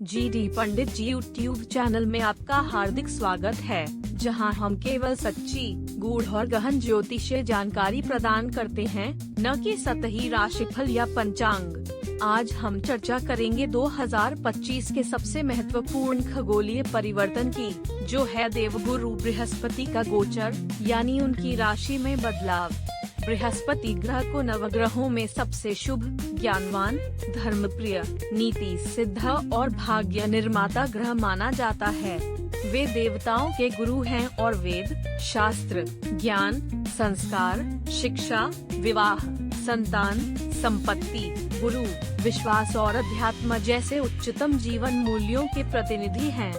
GD पंडित जी YouTube channel में आपका हार्दिक स्वागत है, जहां हम केवल सच्ची, गूढ़ और गहन ज्योतिषीय जानकारी प्रदान करते हैं, न कि सतही राशिफल या पंचांग। आज हम चर्चा करेंगे 2025 के सबसे महत्वपूर्ण खगोलीय परिवर्तन की, जो है देवगुरु बृहस्पति का गोचर, यानी उनकी राशि में बदलाव। बृहस्पति ग्रह को नवग्रहों में सबसे शुभ, ज्ञानवान, धर्मप्रिय, नीति सिद्ध और भाग्य निर्माता ग्रह माना जाता है। वे देवताओं के गुरु हैं और वेद, शास्त्र, ज्ञान, संस्कार, शिक्षा, विवाह, संतान, संपत्ति, गुरु, विश्वास और अध्यात्म जैसे उच्चतम जीवन मूल्यों के प्रतिनिधि हैं।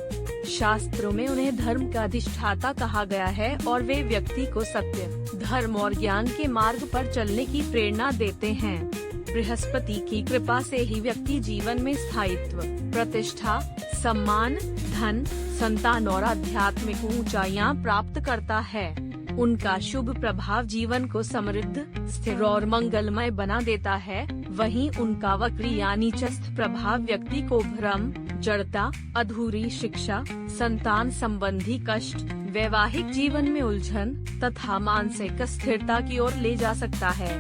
शास्त्रों में उन्हें धर्म का अधिष्ठाता कहा गया है और वे व्यक्ति को सत्य, धर्म और ज्ञान के मार्ग पर चलने की प्रेरणा देते हैं। बृहस्पति की कृपा से ही व्यक्ति जीवन में स्थायित्व, प्रतिष्ठा, सम्मान, धन, संतान और आध्यात्मिक ऊंचाइयां प्राप्त करता है। उनका शुभ प्रभाव जीवन को समृद्ध, स्थिर और मंगलमय बना देता है। वहीं उनका वक्री यानी चस्त प्रभाव व्यक्ति को भ्रम, जड़ता, अधूरी शिक्षा, संतान संबंधी कष्ट, वैवाहिक जीवन में उलझन तथा मानसिक स्थिरता की ओर ले जा सकता है।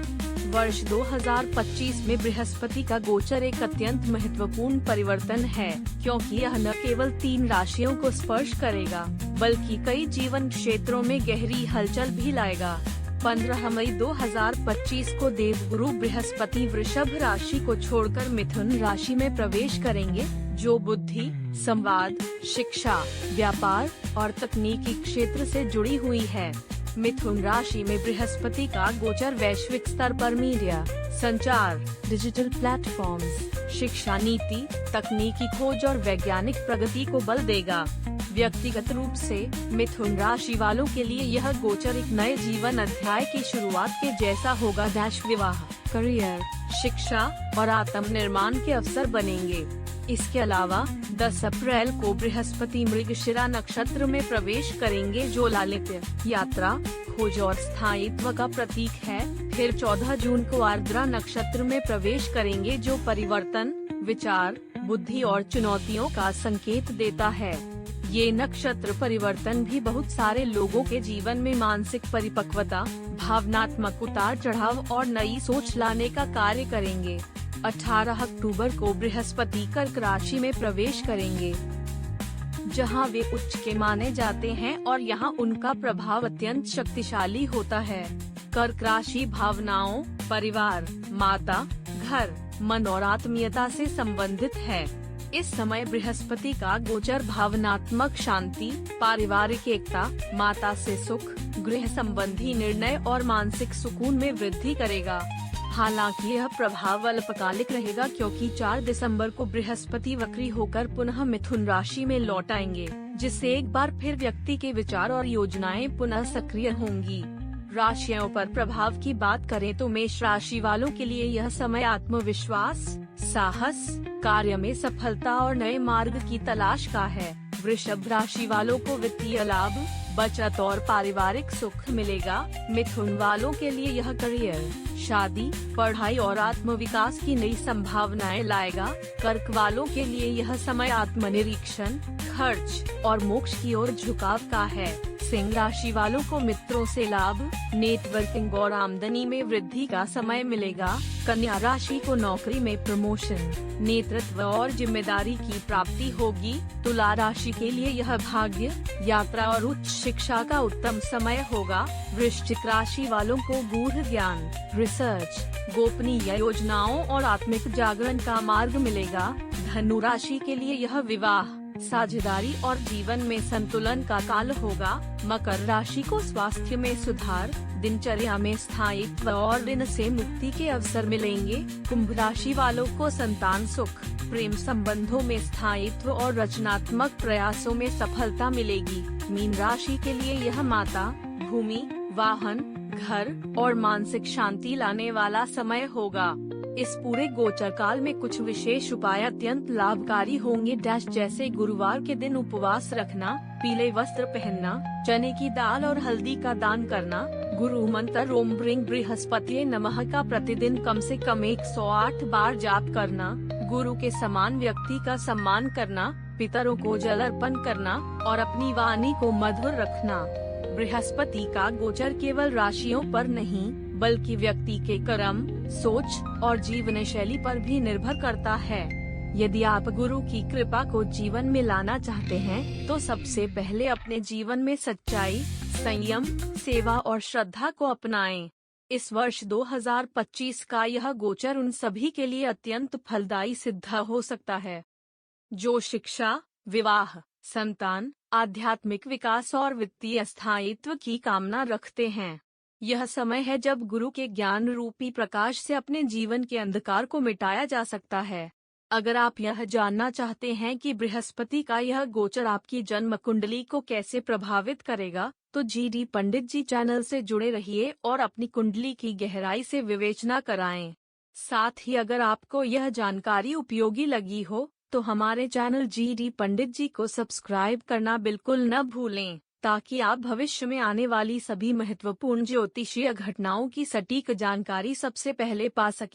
वर्ष 2025 में बृहस्पति का गोचर एक अत्यंत महत्वपूर्ण परिवर्तन है, क्योंकि यह न केवल 3 राशियों को स्पर्श करेगा, बल्कि कई जीवन क्षेत्रों में गहरी हलचल भी लाएगा। 15 मई 2025 को देवगुरु बृहस्पति वृषभ राशि को छोड़कर मिथुन राशि में प्रवेश करेंगे, जो बुद्धि, संवाद, शिक्षा, व्यापार और तकनीकी क्षेत्र से जुड़ी हुई है। मिथुन राशि में बृहस्पति का गोचर वैश्विक स्तर पर मीडिया, संचार, डिजिटल प्लेटफॉर्म्स, शिक्षा नीति, तकनीकी खोज और वैज्ञानिक प्रगति को बल देगा। व्यक्तिगत रूप से मिथुन राशि वालों के लिए यह गोचर एक नए जीवन अध्याय की शुरुआत के जैसा होगा। विवाह, करियर, शिक्षा और आत्मनिर्माण के अवसर बनेंगे। इसके अलावा 10 अप्रैल को बृहस्पति मृगशिरा नक्षत्र में प्रवेश करेंगे, जो लालित्य, यात्रा, खोज और स्थायित्व का प्रतीक है। फिर 14 जून को आर्द्रा नक्षत्र में प्रवेश करेंगे, जो परिवर्तन, विचार, बुद्धि और चुनौतियों का संकेत देता है। ये नक्षत्र परिवर्तन भी बहुत सारे लोगों के जीवन में मानसिक परिपक्वता, भावनात्मक उतार चढ़ाव और नई सोच लाने का कार्य करेंगे। 18 अक्टूबर को बृहस्पति कर्क राशि में प्रवेश करेंगे, जहां वे उच्च के माने जाते हैं और यहां उनका प्रभाव अत्यंत शक्तिशाली होता है। कर्क राशि भावनाओं, परिवार, माता, घर, मन और आत्मीयता से संबंधित है। इस समय बृहस्पति का गोचर भावनात्मक शांति, पारिवारिक एकता, माता से सुख, गृह संबंधी निर्णय और मानसिक सुकून में वृद्धि करेगा। हालांकि यह प्रभाव अल्पकालिक रहेगा, क्योंकि 4 दिसंबर को बृहस्पति वक्री होकर पुनः मिथुन राशि में लौट आएंगे, जिससे एक बार फिर व्यक्ति के विचार और योजनाएं पुनः सक्रिय होंगी। राशियों पर प्रभाव की बात करें तो मेष राशि वालों के लिए यह समय आत्मविश्वास, साहस, कार्य में सफलता और नए मार्ग की तलाश का है। वृषभ राशि वालों को वित्तीय लाभ, बचत और पारिवारिक सुख मिलेगा। मिथुन वालों के लिए यह करियर, शादी, पढ़ाई और आत्मविकास की नई संभावनाएं लाएगा। कर्क वालों के लिए यह समय आत्मनिरीक्षण, खर्च और मोक्ष की ओर झुकाव का है। सिंह राशि वालों को मित्रों से लाभ, नेटवर्किंग और आमदनी में वृद्धि का समय मिलेगा। कन्या राशि को नौकरी में प्रमोशन, नेतृत्व और जिम्मेदारी की प्राप्ति होगी। तुला राशि के लिए यह भाग्य, यात्रा और उच्च शिक्षा का उत्तम समय होगा। वृश्चिक राशि वालों को गूढ़ ज्ञान, रिसर्च, गोपनीय योजनाओं और आत्मिक जागरण का मार्ग मिलेगा। धनु राशि के लिए यह विवाह, साझेदारी और जीवन में संतुलन का काल होगा। मकर राशि को स्वास्थ्य में सुधार, दिनचर्या में स्थायित्व और ऋण से मुक्ति के अवसर मिलेंगे। कुंभ राशि वालों को संतान सुख, प्रेम संबंधों में स्थायित्व और रचनात्मक प्रयासों में सफलता मिलेगी। मीन राशि के लिए यह माता, भूमि, वाहन, घर और मानसिक शांति लाने वाला समय होगा। इस पूरे गोचर काल में कुछ विशेष उपाय अत्यंत लाभकारी होंगे। जैसे गुरुवार के दिन उपवास रखना, पीले वस्त्र पहनना, चने की दाल और हल्दी का दान करना, गुरु मंत्र ओम ब्रिंग बृहस्पति नमः का प्रतिदिन कम से कम 108 बार जाप करना, गुरु के समान व्यक्ति का सम्मान करना, पितरों को जल अर्पण करना और अपनी वाणी को मधुर रखना। बृहस्पति का गोचर केवल राशियों पर नहीं बल्कि व्यक्ति के कर्म, सोच और जीवन शैली पर भी निर्भर करता है। यदि आप गुरु की कृपा को जीवन में लाना चाहते हैं तो सबसे पहले अपने जीवन में सच्चाई, संयम, सेवा और श्रद्धा को अपनाएं। इस वर्ष 2025 का यह गोचर उन सभी के लिए अत्यंत फलदायी सिद्ध हो सकता है जो शिक्षा, विवाह, संतान, आध्यात्मिक विकास और वित्तीय स्थायित्व की कामना रखते हैं। यह समय है जब गुरु के ज्ञान रूपी प्रकाश से अपने जीवन के अंधकार को मिटाया जा सकता है। अगर आप यह जानना चाहते हैं कि बृहस्पति का यह गोचर आपकी जन्म कुंडली को कैसे प्रभावित करेगा, तो GD पंडित जी चैनल से जुड़े रहिए और अपनी कुंडली की गहराई से विवेचना कराएं। साथ ही अगर आपको यह जानकारी उपयोगी लगी हो तो हमारे चैनल GD पंडित जी को सब्सक्राइब करना बिल्कुल न भूलें, ताकि आप भविष्य में आने वाली सभी महत्वपूर्ण ज्योतिषीय घटनाओं की सटीक जानकारी सबसे पहले पा सकें।